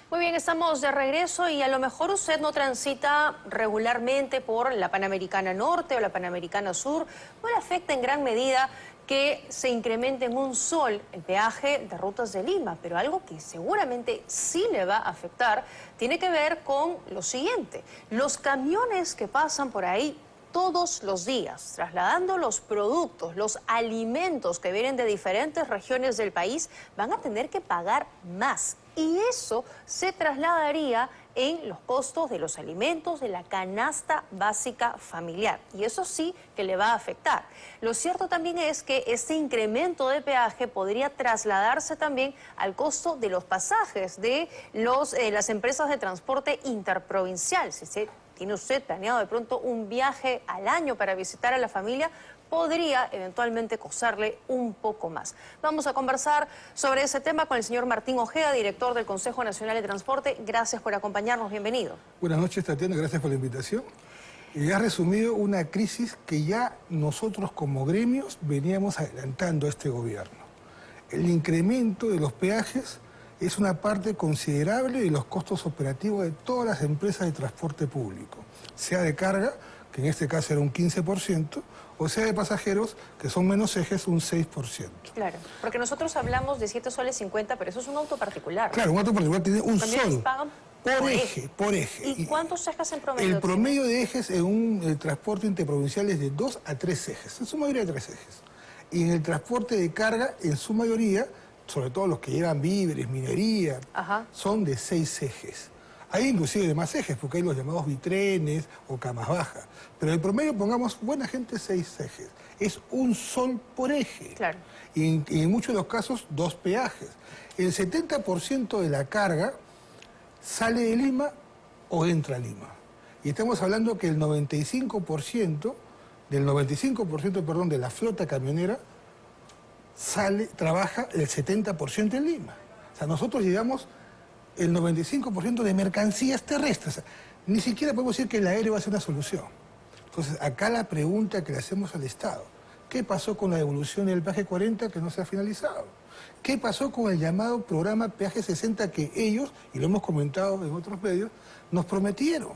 Muy bien, estamos de regreso y a lo mejor usted no transita regularmente por la Panamericana Norte o la Panamericana Sur. No le afecta en gran medida que se incremente en un sol el peaje de Rutas de Lima, pero algo que seguramente sí le va a afectar tiene que ver con lo siguiente. Los camiones que pasan por ahí todos los días, trasladando los productos, los alimentos que vienen de diferentes regiones del país, van a tener que pagar más. Y eso se trasladaría en los costos de los alimentos, de la canasta básica familiar. Y eso sí que le va a afectar. Lo cierto también es que este incremento de peaje podría trasladarse también al costo de los pasajes de las empresas de transporte interprovincial. Si tiene usted planeado de pronto un viaje al año para visitar a la familia, podría eventualmente costarle un poco más. Vamos a conversar sobre ese tema con el señor Martín Ojeda, director del Consejo Nacional de Transporte. Gracias por acompañarnos, bienvenido. Buenas noches, Tatiana, gracias por la invitación. Y has resumido una crisis que ya nosotros como gremios veníamos adelantando a este gobierno. El incremento de los peajes es una parte considerable de los costos operativos de todas las empresas de transporte público, sea de carga, que en este caso era un 15%, o sea de pasajeros, que son menos ejes, un 6%. Claro, porque nosotros hablamos de 7 soles 50, pero eso es un auto particular. Claro, un auto particular tiene un sol. Pagan por eje. ¿Y cuántos ejes en promedio? El promedio de ejes en un transporte interprovincial es de 2 a 3 ejes, en su mayoría 3 ejes. Y en el transporte de carga, en su mayoría, sobre todo los que llevan víveres, minería, son de 6 ejes. Hay inclusive de más ejes, porque hay los llamados bitrenes o camas bajas. Pero el promedio, pongamos, buena gente, 6 ejes. Es un sol por eje. Claro. Y en muchos de los casos, 2 peajes. El 70% de la carga sale de Lima o entra a Lima. Y estamos hablando que el 95%, de la flota camionera trabaja el 70% en Lima. O sea, nosotros llevamos el 95% de mercancías terrestres. O sea, ni siquiera podemos decir que el aéreo va a ser una solución. Entonces, acá la pregunta que le hacemos al Estado: ¿qué pasó con la devolución del peaje 40 que no se ha finalizado? ¿Qué pasó con el llamado programa peaje 60 que ellos, y lo hemos comentado en otros medios, nos prometieron?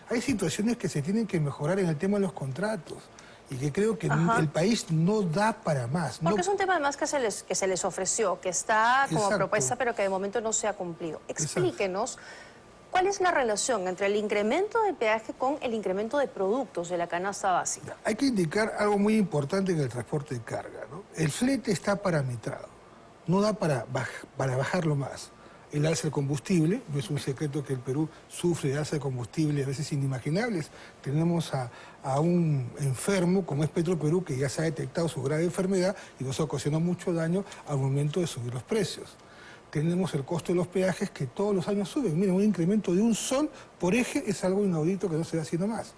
Hay situaciones que se tienen que mejorar en el tema de los contratos y que creo que el país no da para más. Porque es un tema además que se les ofreció, que está como propuesta, pero que de momento no se ha cumplido. Explíquenos cuál es la relación entre el incremento de peaje con el incremento de productos de la canasta básica. Hay que indicar algo muy importante en el transporte de carga, ¿no? El flete está parametrado, no da para bajarlo más. El alza del combustible, no es un secreto que el Perú sufre de alza de combustible a veces inimaginables. Tenemos a un enfermo como es Petroperú, que ya se ha detectado su grave enfermedad y nos ocasionó mucho daño al momento de subir los precios. Tenemos el costo de los peajes que todos los años suben. Miren, un incremento de un sol por eje es algo inaudito que no se da haciendo más.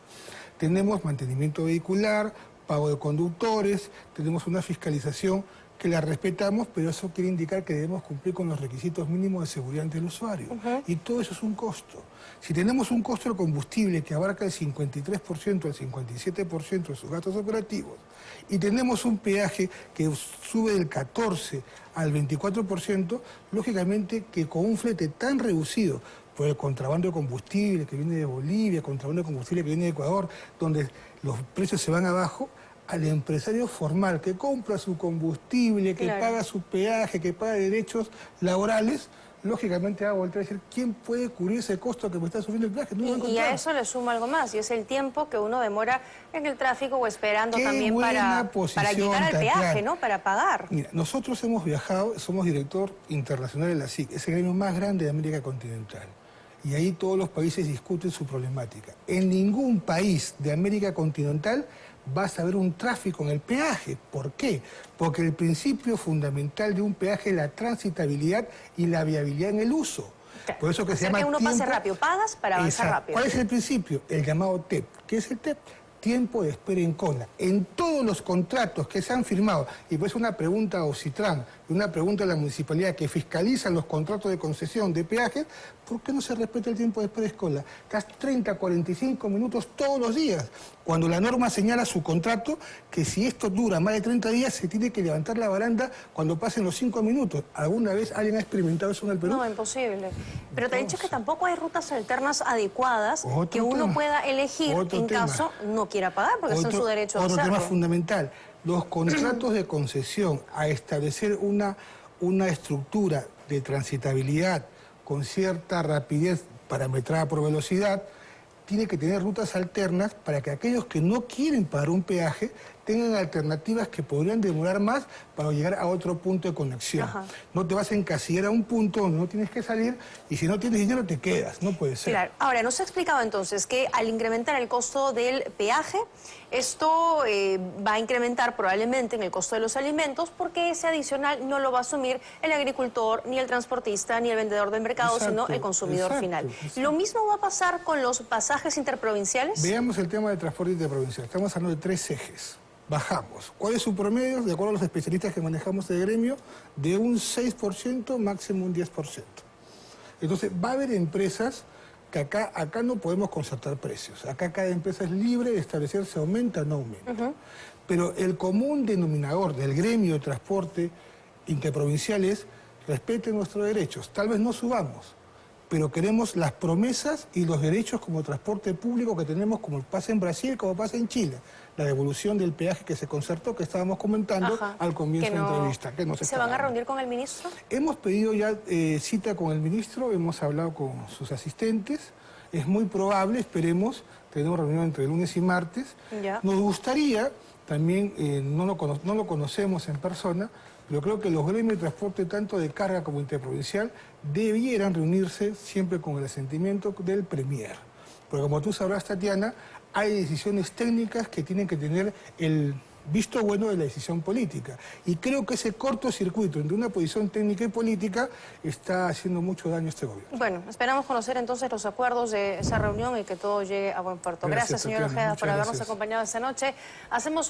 Tenemos mantenimiento vehicular, pago de conductores, tenemos una fiscalización que la respetamos, pero eso quiere indicar que debemos cumplir con los requisitos mínimos de seguridad ante el usuario. Y todo eso es un costo. Si tenemos un costo del combustible que abarca el 53% al 57% de sus gastos operativos, y tenemos un peaje que sube del 14 al 24%, lógicamente que con un flete tan reducido por el contrabando de combustible que viene de Bolivia, contrabando de combustible que viene de Ecuador, donde los precios se van abajo, al empresario formal que compra su combustible, que paga su peaje, que paga derechos laborales, lógicamente va a volver a decir: ¿quién puede cubrir ese costo que me está subiendo el peaje? No y a eso le sumo algo más, y es el tiempo que uno demora en el tráfico o esperando también para llegar al peaje, ¿no? Para pagar. Mira, nosotros hemos viajado, somos director internacional de la SIC, es el gremio más grande de América continental. Y ahí todos los países discuten su problemática. En ningún país de América continental vas a ver un tráfico en el peaje. ¿Por qué? Porque el principio fundamental de un peaje es la transitabilidad y la viabilidad en el uso. Por eso que se llama que uno pase rápido, pagas para avanzar rápido. ¿Cuál es el principio? El llamado TEP. ¿Qué es el TEP? Tiempo de espera en cola. En todos los contratos que se han firmado, y pues una pregunta a Ocitran, y una pregunta a la municipalidad que fiscaliza los contratos de concesión de peajes, ¿por qué no se respeta el tiempo de espera de escuela? Estás 30, 45 minutos todos los días, cuando la norma señala su contrato que si esto dura más de 30 días se tiene que levantar la baranda cuando pasen los 5 minutos. ¿Alguna vez alguien ha experimentado eso en el Perú? No, imposible. Pero te he dicho que tampoco hay rutas alternas adecuadas que uno pueda elegir en caso no quiera pagar, porque es en su derecho a hacerlo. Otro tema fundamental, los contratos de concesión a establecer una estructura de transitabilidad con cierta rapidez parametrada por velocidad, tiene que tener rutas alternas para que aquellos que no quieren pagar un peaje tengan alternativas que podrían demorar más para llegar a otro punto de conexión. Ajá. No te vas a encasillar a un punto donde no tienes que salir y si no tienes dinero te quedas, no puede ser. Claro. Ahora, nos ha explicado entonces que al incrementar el costo del peaje, esto va a incrementar probablemente en el costo de los alimentos porque ese adicional no lo va a asumir el agricultor, ni el transportista, ni el vendedor del mercado, Exacto, sino el consumidor final. exacto. ¿Lo mismo va a pasar con los pasajes interprovinciales? Veamos el tema del transporte interprovincial. Estamos hablando de 3 ejes. Bajamos. ¿Cuál es su promedio? De acuerdo a los especialistas que manejamos el gremio, de un 6%, máximo un 10%. Entonces, va a haber empresas que acá no podemos concertar precios. Acá cada empresa es libre de establecer si aumenta o no aumenta. Pero el común denominador del gremio de transporte interprovincial es respeten nuestros derechos. Tal vez no subamos, pero queremos las promesas y los derechos como transporte público que tenemos, como pasa en Brasil, como pasa en Chile. La devolución del peaje que se concertó, que estábamos comentando al comienzo de la entrevista. Que no ¿Se van a reunir con el ministro? Hemos pedido ya cita con el ministro, hemos hablado con sus asistentes. Es muy probable, esperemos, tenemos reunión entre lunes y martes. Ya. Nos gustaría, también no lo conocemos en persona, pero creo que los gremios de transporte, tanto de carga como interprovincial, debieran reunirse siempre con el asentimiento del Premier. Porque como tú sabrás, Tatiana, hay decisiones técnicas que tienen que tener el visto bueno de la decisión política. Y creo que ese cortocircuito entre una posición técnica y política está haciendo mucho daño a este gobierno. Bueno, esperamos conocer entonces los acuerdos de esa reunión y que todo llegue a buen puerto. Gracias señor Tatiana. Ojeda, por habernos Gracias. acompañado esta noche. Hacemos